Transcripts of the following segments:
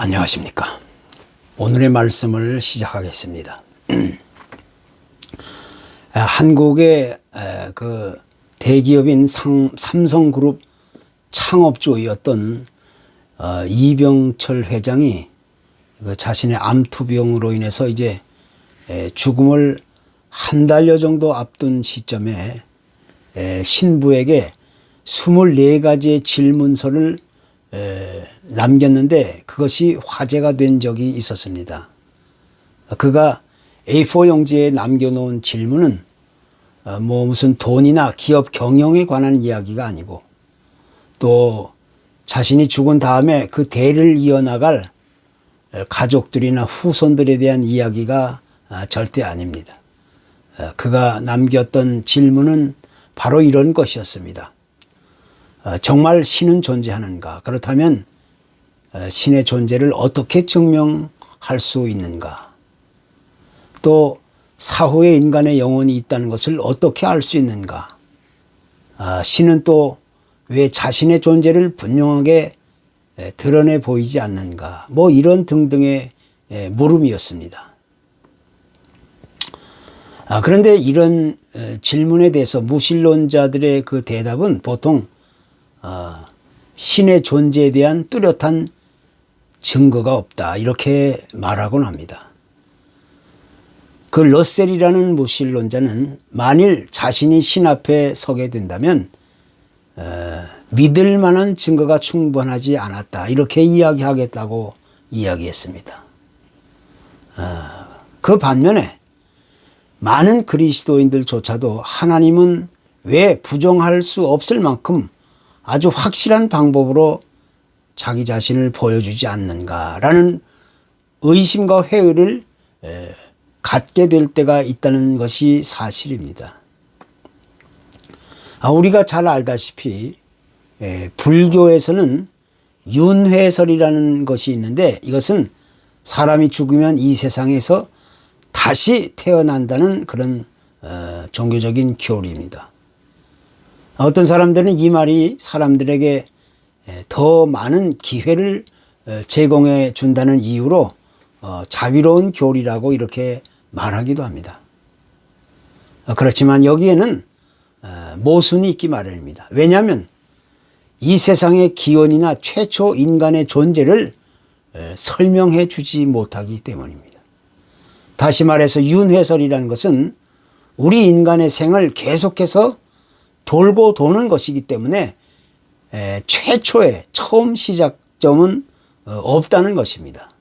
안녕하십니까. 오늘의 말씀을 시작하겠습니다. 한국의 그 대기업인 삼성그룹 창업주였던 이병철 회장이 그 자신의 암투병으로 인해서 이제 죽음을 한 달여 정도 앞둔 시점에 신부에게 24가지의 질문서를 남겼는데 그것이 화제가 된 적이 있었습니다. 그가 A4 용지에 남겨놓은 질문은 무슨 돈이나 기업 경영에 관한 이야기가 아니고 또 자신이 죽은 다음에 그 대를 이어나갈 가족들이나 후손들에 대한 이야기가 절대 아닙니다. 그가 남겼던 질문은 바로 이런 것이었습니다. 정말 신은 존재하는가? 그렇다면 신의 존재를 어떻게 증명할 수 있는가? 또 사후에 인간의 영혼이 있다는 것을 어떻게 알 수 있는가? 신은 또 왜 자신의 존재를 분명하게 드러내 보이지 않는가? 이런 등등의 물음이었습니다. 그런데 이런 질문에 대해서 무신론자들의 그 대답은 보통 신의 존재에 대한 뚜렷한 증거가 없다 이렇게 말하곤 합니다. 그 러셀이라는 무신론자는 만일 자신이 신 앞에 서게 된다면 믿을 만한 증거가 충분하지 않았다 이렇게 이야기하겠다고 이야기했습니다. 그 반면에 많은 그리스도인들조차도 하나님은 왜 부정할 수 없을 만큼 아주 확실한 방법으로 자기 자신을 보여주지 않는가라는 의심과 회의를 갖게 될 때가 있다는 것이 사실입니다. 우리가 잘 알다시피 불교에서는 윤회설이라는 것이 있는데 이것은 사람이 죽으면 이 세상에서 다시 태어난다는 그런 종교적인 교리입니다. 어떤 사람들은 이 말이 사람들에게 더 많은 기회를 제공해 준다는 이유로 자비로운 교리라고 이렇게 말하기도 합니다. 그렇지만 여기에는 모순이 있기 마련입니다. 왜냐하면 이 세상의 기원이나 최초 인간의 존재를 설명해 주지 못하기 때문입니다. 다시 말해서 윤회설이라는 것은 우리 인간의 생을 계속해서 돌고 도는 것이기 때문에 최초의 처음 시작점은 없다는 것입니다.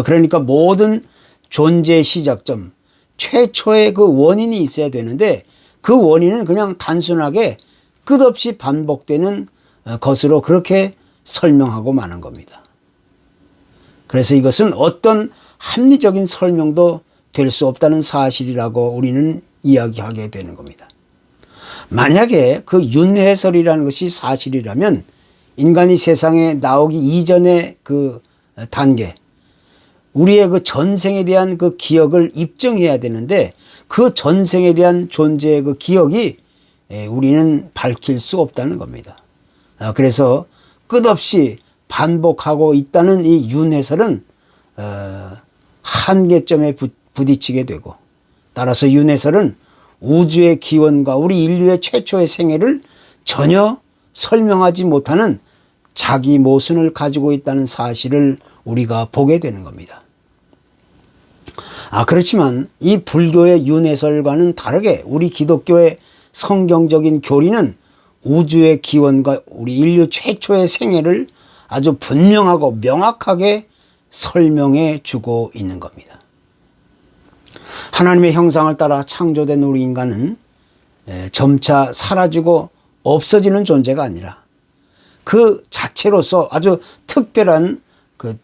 그러니까 모든 존재의 시작점, 최초의 그 원인이 있어야 되는데 그 원인은 그냥 단순하게 끝없이 반복되는 것으로 그렇게 설명하고 마는 겁니다. 그래서 이것은 어떤 합리적인 설명도 될 수 없다는 사실이라고 우리는 이야기하게 되는 겁니다. 만약에 그 윤회설이라는 것이 사실이라면 인간이 세상에 나오기 이전의 그 단계, 우리의 그 전생에 대한 그 기억을 입증해야 되는데 그 전생에 대한 존재의 그 기억이 우리는 밝힐 수 없다는 겁니다. 그래서 끝없이 반복하고 있다는 이 윤회설은 한계점에 부딪히게 되고 따라서 윤회설은 우주의 기원과 우리 인류의 최초의 생애를 전혀 설명하지 못하는 자기 모순을 가지고 있다는 사실을 우리가 보게 되는 겁니다. 그렇지만 이 불교의 윤회설과는 다르게 우리 기독교의 성경적인 교리는 우주의 기원과 우리 인류 최초의 생애를 아주 분명하고 명확하게 설명해 주고 있는 겁니다. 하나님의 형상을 따라 창조된 우리 인간은 점차 사라지고 없어지는 존재가 아니라 그 자체로서 아주 특별한 그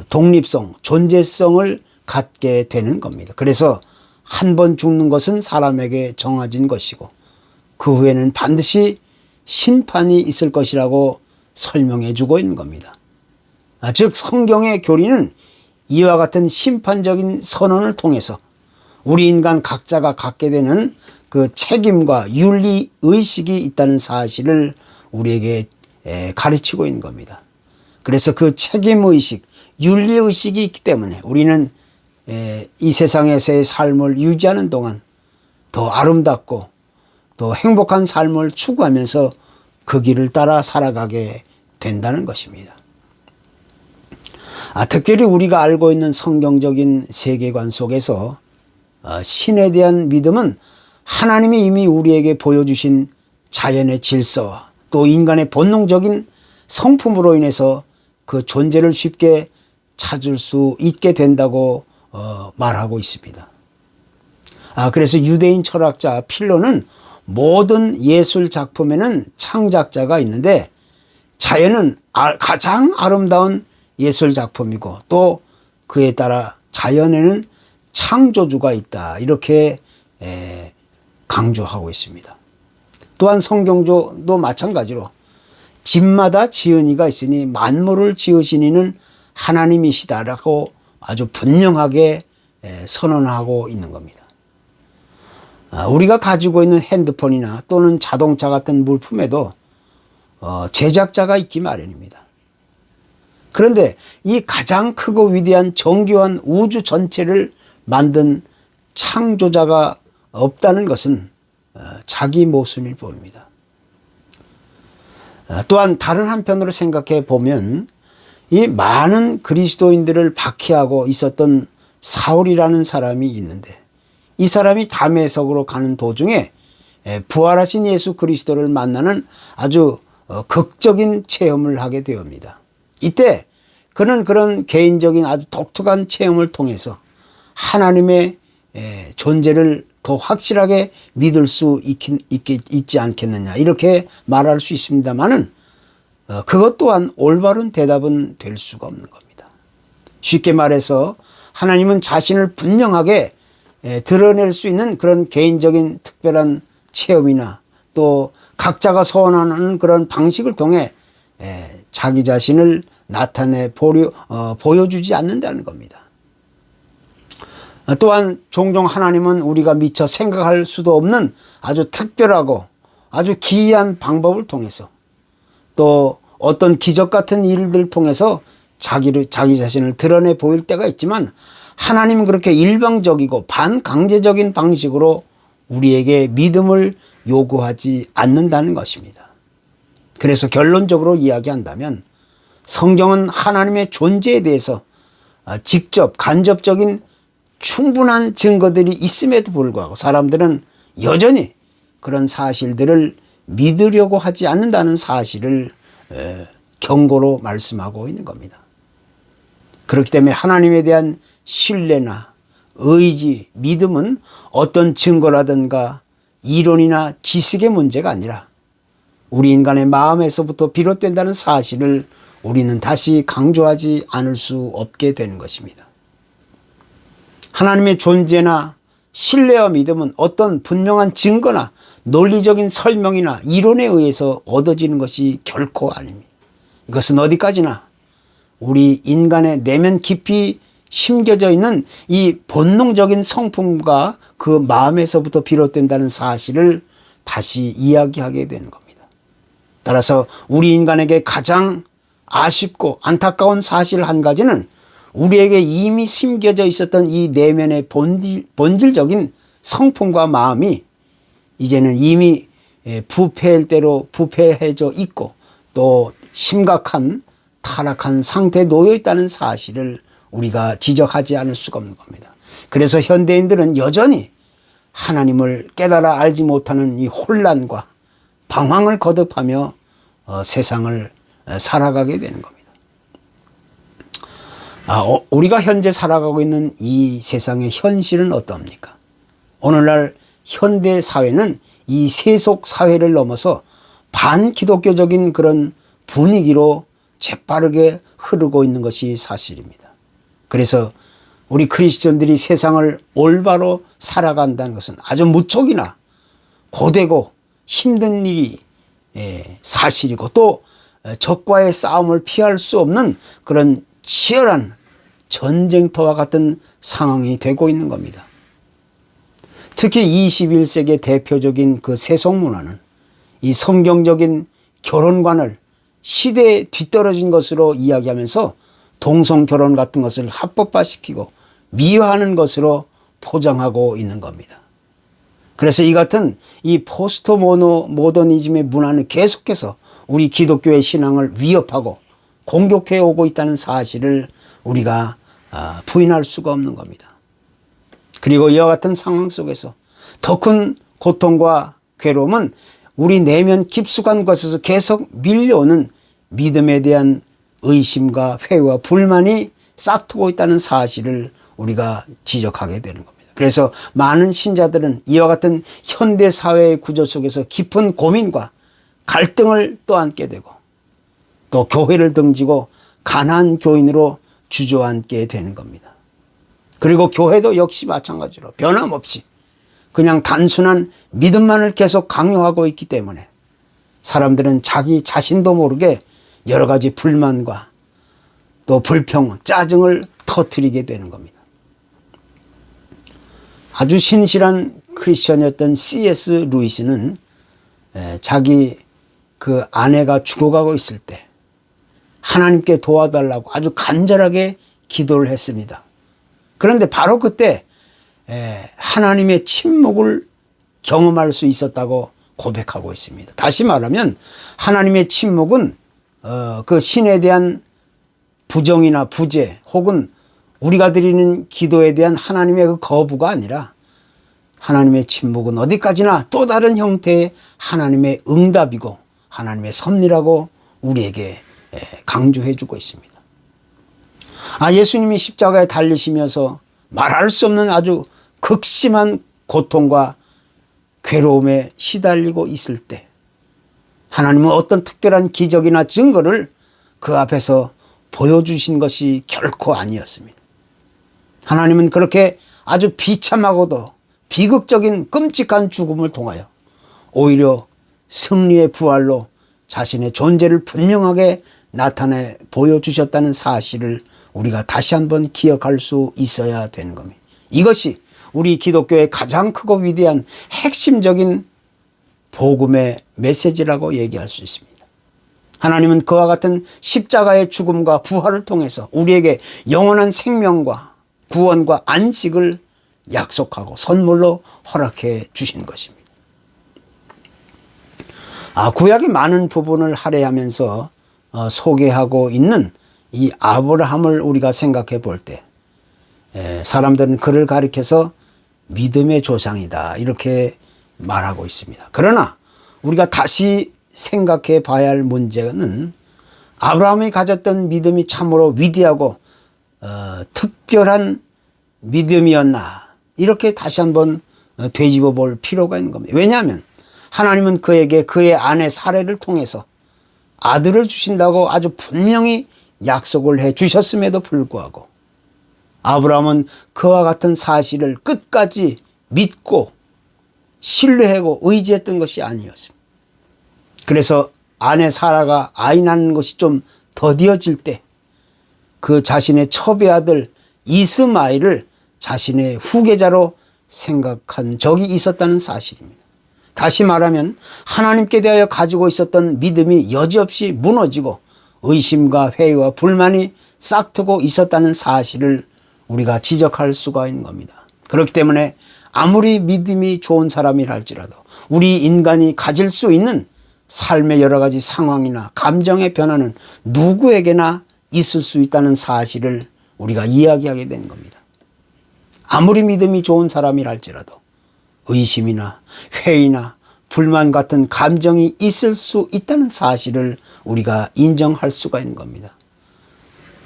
독립성, 존재성을 갖게 되는 겁니다. 그래서 한 번 죽는 것은 사람에게 정해진 것이고 그 후에는 반드시 심판이 있을 것이라고 설명해 주고 있는 겁니다. 즉 성경의 교리는 이와 같은 심판적인 선언을 통해서 우리 인간 각자가 갖게 되는 그 책임과 윤리의식이 있다는 사실을 우리에게 가르치고 있는 겁니다. 그래서 그 책임의식, 윤리의식이 있기 때문에 우리는 이 세상에서의 삶을 유지하는 동안 더 아름답고 더 행복한 삶을 추구하면서 그 길을 따라 살아가게 된다는 것입니다. 특별히 우리가 알고 있는 성경적인 세계관 속에서 신에 대한 믿음은 하나님이 이미 우리에게 보여주신 자연의 질서와 또 인간의 본능적인 성품으로 인해서 그 존재를 쉽게 찾을 수 있게 된다고 말하고 있습니다. 그래서 유대인 철학자 필로는 모든 예술 작품에는 창작자가 있는데 자연은 가장 아름다운 예술 작품이고 또 그에 따라 자연에는 창조주가 있다, 이렇게 강조하고 있습니다. 또한 성경도 마찬가지로 집마다 지은이가 있으니 만물을 지으신 이는 하나님이시다라고 아주 분명하게 선언하고 있는 겁니다. 우리가 가지고 있는 핸드폰이나 또는 자동차 같은 물품에도 제작자가 있기 마련입니다. 그런데 이 가장 크고 위대한 정교한 우주 전체를 만든 창조자가 없다는 것은 자기 모순일 뿐입니다. 또한 다른 한편으로 생각해 보면 이 많은 그리스도인들을 박해하고 있었던 사울이라는 사람이 있는데 이 사람이 다메섹으로 가는 도중에 부활하신 예수 그리스도를 만나는 아주 극적인 체험을 하게 되옵니다. 이때 그는 그런 개인적인 아주 독특한 체험을 통해서 하나님의 존재를 더 확실하게 믿을 수 있지 않겠느냐, 이렇게 말할 수 있습니다만은 그것 또한 올바른 대답은 될 수가 없는 겁니다. 쉽게 말해서 하나님은 자신을 분명하게 드러낼 수 있는 그런 개인적인 특별한 체험이나 또 각자가 소원하는 그런 방식을 통해 자기 자신을 나타내 보여주지 않는다는 겁니다. 또한 종종 하나님은 우리가 미처 생각할 수도 없는 아주 특별하고 아주 기이한 방법을 통해서 또 어떤 기적 같은 일들 통해서 자기 자신을 드러내 보일 때가 있지만 하나님은 그렇게 일방적이고 반강제적인 방식으로 우리에게 믿음을 요구하지 않는다는 것입니다. 그래서 결론적으로 이야기한다면 성경은 하나님의 존재에 대해서 직접 간접적인 충분한 증거들이 있음에도 불구하고 사람들은 여전히 그런 사실들을 믿으려고 하지 않는다는 사실을 경고로 말씀하고 있는 겁니다. 그렇기 때문에 하나님에 대한 신뢰나 의지, 믿음은 어떤 증거라든가 이론이나 지식의 문제가 아니라 우리 인간의 마음에서부터 비롯된다는 사실을 우리는 다시 강조하지 않을 수 없게 되는 것입니다. 하나님의 존재나 신뢰와 믿음은 어떤 분명한 증거나 논리적인 설명이나 이론에 의해서 얻어지는 것이 결코 아닙니다. 이것은 어디까지나 우리 인간의 내면 깊이 심겨져 있는 이 본능적인 성품과 그 마음에서부터 비롯된다는 사실을 다시 이야기하게 되는 겁니다. 따라서 우리 인간에게 가장 아쉽고 안타까운 사실 한 가지는 우리에게 이미 심겨져 있었던 이 내면의 본질적인 성품과 마음이 이제는 이미 부패할 대로 부패해져 있고 또 심각한 타락한 상태에 놓여 있다는 사실을 우리가 지적하지 않을 수가 없는 겁니다. 그래서 현대인들은 여전히 하나님을 깨달아 알지 못하는 이 혼란과 방황을 거듭하며 세상을 살아가게 되는 겁니다. 우리가 현재 살아가고 있는 이 세상의 현실은 어떻습니까? 오늘날 현대 사회는 이 세속 사회를 넘어서 반기독교적인 그런 분위기로 재빠르게 흐르고 있는 것이 사실입니다. 그래서 우리 크리스천들이 세상을 올바로 살아간다는 것은 아주 무척이나 고되고 힘든 일이 사실이고 또 적과의 싸움을 피할 수 없는 그런 치열한 전쟁터와 같은 상황이 되고 있는 겁니다. 특히 21세기의 대표적인 그 세속문화는 이 성경적인 결혼관을 시대에 뒤떨어진 것으로 이야기하면서 동성 결혼 같은 것을 합법화시키고 미화하는 것으로 포장하고 있는 겁니다. 그래서 이 같은 이 포스트 모더니즘의 문화는 계속해서 우리 기독교의 신앙을 위협하고 공격해 오고 있다는 사실을 우리가 부인할 수가 없는 겁니다. 그리고 이와 같은 상황 속에서 더 큰 고통과 괴로움은 우리 내면 깊숙한 곳에서 계속 밀려오는 믿음에 대한 의심과 회의와 불만이 싹트고 있다는 사실을 우리가 지적하게 되는 겁니다. 그래서 많은 신자들은 이와 같은 현대 사회의 구조 속에서 깊은 고민과 갈등을 떠안게 되고 또 교회를 등지고 가난한 교인으로 주저앉게 되는 겁니다. 그리고 교회도 역시 마찬가지로 변함없이 그냥 단순한 믿음만을 계속 강요하고 있기 때문에 사람들은 자기 자신도 모르게 여러 가지 불만과 또 불평, 짜증을 터뜨리게 되는 겁니다. 아주 신실한 크리스천이었던 C.S. 루이스는 자기 그 아내가 죽어가고 있을 때 하나님께 도와달라고 아주 간절하게 기도를 했습니다. 그런데 바로 그때 하나님의 침묵을 경험할 수 있었다고 고백하고 있습니다. 다시 말하면 하나님의 침묵은 그 신에 대한 부정이나 부재 혹은 우리가 드리는 기도에 대한 하나님의 그 거부가 아니라 하나님의 침묵은 어디까지나 또 다른 형태의 하나님의 응답이고 하나님의 섭리라고 우리에게 강조해 주고 있습니다. 예수님이 십자가에 달리시면서 말할 수 없는 아주 극심한 고통과 괴로움에 시달리고 있을 때 하나님은 어떤 특별한 기적이나 증거를 그 앞에서 보여주신 것이 결코 아니었습니다. 하나님은 그렇게 아주 비참하고도 비극적인 끔찍한 죽음을 통하여 오히려 승리의 부활로 자신의 존재를 분명하게 나타내 보여주셨다는 사실을 우리가 다시 한번 기억할 수 있어야 되는 겁니다. 이것이 우리 기독교의 가장 크고 위대한 핵심적인 복음의 메시지라고 얘기할 수 있습니다. 하나님은 그와 같은 십자가의 죽음과 부활을 통해서 우리에게 영원한 생명과 구원과 안식을 약속하고 선물로 허락해 주신 것입니다. 구약의 많은 부분을 할애하면서 소개하고 있는 이 아브라함을 우리가 생각해 볼 때 사람들은 그를 가리켜서 믿음의 조상이다 이렇게 말하고 있습니다. 그러나 우리가 다시 생각해 봐야 할 문제는 아브라함이 가졌던 믿음이 참으로 위대하고 특별한 믿음이었나 이렇게 다시 한번 되짚어 볼 필요가 있는 겁니다. 왜냐하면 하나님은 그에게 그의 아내 사례를 통해서 아들을 주신다고 아주 분명히 약속을 해 주셨음에도 불구하고 아브라함은 그와 같은 사실을 끝까지 믿고 신뢰하고 의지했던 것이 아니었습니다. 그래서 아내 사라가 아이 낳는 것이 좀 더디어질 때 그 자신의 첩의 아들 이스마엘을 자신의 후계자로 생각한 적이 있었다는 사실입니다. 다시 말하면 하나님께 대하여 가지고 있었던 믿음이 여지없이 무너지고 의심과 회의와 불만이 싹트고 있었다는 사실을 우리가 지적할 수가 있는 겁니다. 그렇기 때문에 아무리 믿음이 좋은 사람이라 할지라도 우리 인간이 가질 수 있는 삶의 여러 가지 상황이나 감정의 변화는 누구에게나 있을 수 있다는 사실을 우리가 이야기하게 되는 겁니다. 아무리 믿음이 좋은 사람이라 할지라도 의심이나 회의나 불만 같은 감정이 있을 수 있다는 사실을 우리가 인정할 수가 있는 겁니다.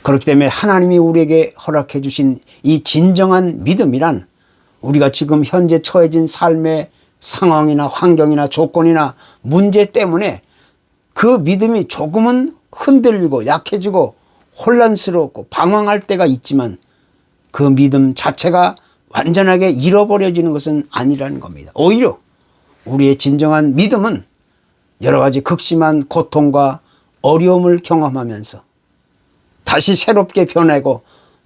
그렇기 때문에 하나님이 우리에게 허락해 주신 이 진정한 믿음이란 우리가 지금 현재 처해진 삶의 상황이나 환경이나 조건이나 문제 때문에 그 믿음이 조금은 흔들리고 약해지고 혼란스럽고 방황할 때가 있지만 그 믿음 자체가 완전하게 잃어버려지는 것은 아니라는 겁니다. 오히려 우리의 진정한 믿음은 여러 가지 극심한 고통과 어려움을 경험하면서 다시 새롭게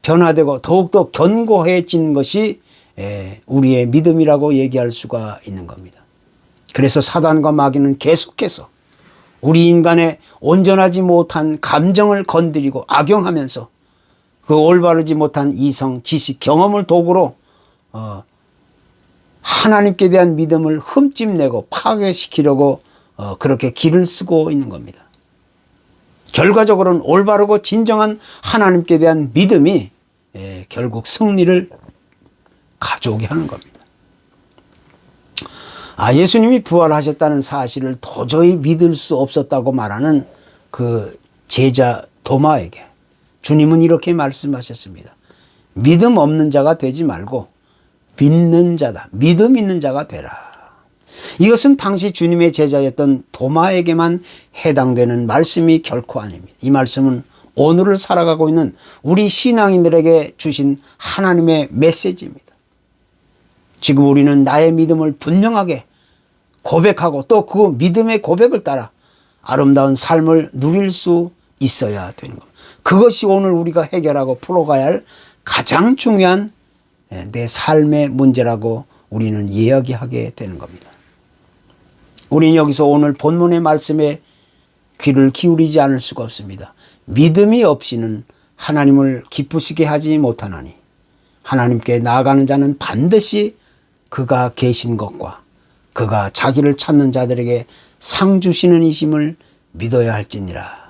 변화되고 더욱더 견고해지는 것이 우리의 믿음이라고 얘기할 수가 있는 겁니다. 그래서 사단과 마귀는 계속해서 우리 인간의 온전하지 못한 감정을 건드리고 악용하면서 그 올바르지 못한 이성, 지식, 경험을 도구로 하나님께 대한 믿음을 흠집내고 파괴시키려고 그렇게 길을 쓰고 있는 겁니다. 결과적으로는 올바르고 진정한 하나님께 대한 믿음이 결국 승리를 가져오게 하는 겁니다. 예수님이 부활하셨다는 사실을 도저히 믿을 수 없었다고 말하는 그 제자 도마에게 주님은 이렇게 말씀하셨습니다. 믿음 없는 자가 되지 말고 믿는 자다. 믿음 있는 자가 되라. 이것은 당시 주님의 제자였던 도마에게만 해당되는 말씀이 결코 아닙니다. 이 말씀은 오늘을 살아가고 있는 우리 신앙인들에게 주신 하나님의 메시지입니다. 지금 우리는 나의 믿음을 분명하게 고백하고 또 그 믿음의 고백을 따라 아름다운 삶을 누릴 수 있어야 되는 겁니다. 그것이 오늘 우리가 해결하고 풀어가야 할 가장 중요한 내 삶의 문제라고 우리는 이야기하게 되는 겁니다. 우리는 여기서 오늘 본문의 말씀에 귀를 기울이지 않을 수가 없습니다. 믿음이 없이는 하나님을 기쁘시게 하지 못하나니 하나님께 나아가는 자는 반드시 그가 계신 것과 그가 자기를 찾는 자들에게 상 주시는 이심을 믿어야 할지니라.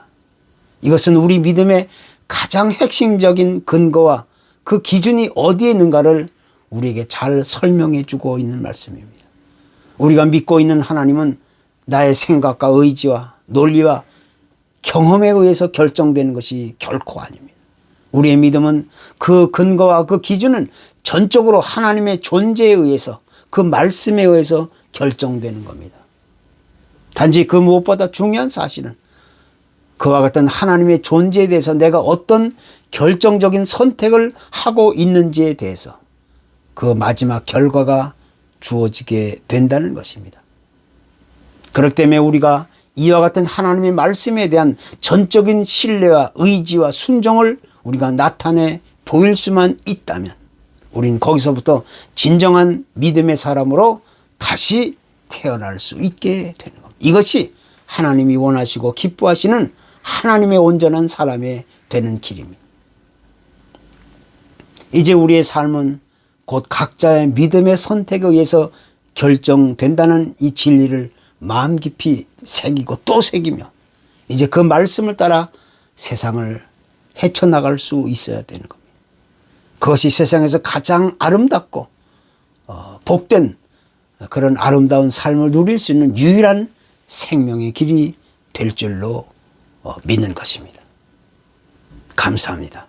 이것은 우리 믿음의 가장 핵심적인 근거와 그 기준이 어디에 있는가를 우리에게 잘 설명해 주고 있는 말씀입니다. 우리가 믿고 있는 하나님은 나의 생각과 의지와 논리와 경험에 의해서 결정되는 것이 결코 아닙니다. 우리의 믿음은 그 근거와 그 기준은 전적으로 하나님의 존재에 의해서 그 말씀에 의해서 결정되는 겁니다. 단지 그 무엇보다 중요한 사실은 그와 같은 하나님의 존재에 대해서 내가 어떤 결정적인 선택을 하고 있는지에 대해서 그 마지막 결과가 주어지게 된다는 것입니다. 그렇기 때문에 우리가 이와 같은 하나님의 말씀에 대한 전적인 신뢰와 의지와 순종을 우리가 나타내 보일 수만 있다면 우리는 거기서부터 진정한 믿음의 사람으로 다시 태어날 수 있게 되는 겁니다. 이것이 하나님이 원하시고 기뻐하시는 하나님의 온전한 사람이 되는 길입니다. 이제 우리의 삶은 곧 각자의 믿음의 선택에 의해서 결정된다는 이 진리를 마음 깊이 새기고 또 새기며 이제 그 말씀을 따라 세상을 헤쳐나갈 수 있어야 되는 겁니다. 그것이 세상에서 가장 아름답고 복된 그런 아름다운 삶을 누릴 수 있는 유일한 생명의 길이 될 줄로 믿는 것입니다. 감사합니다.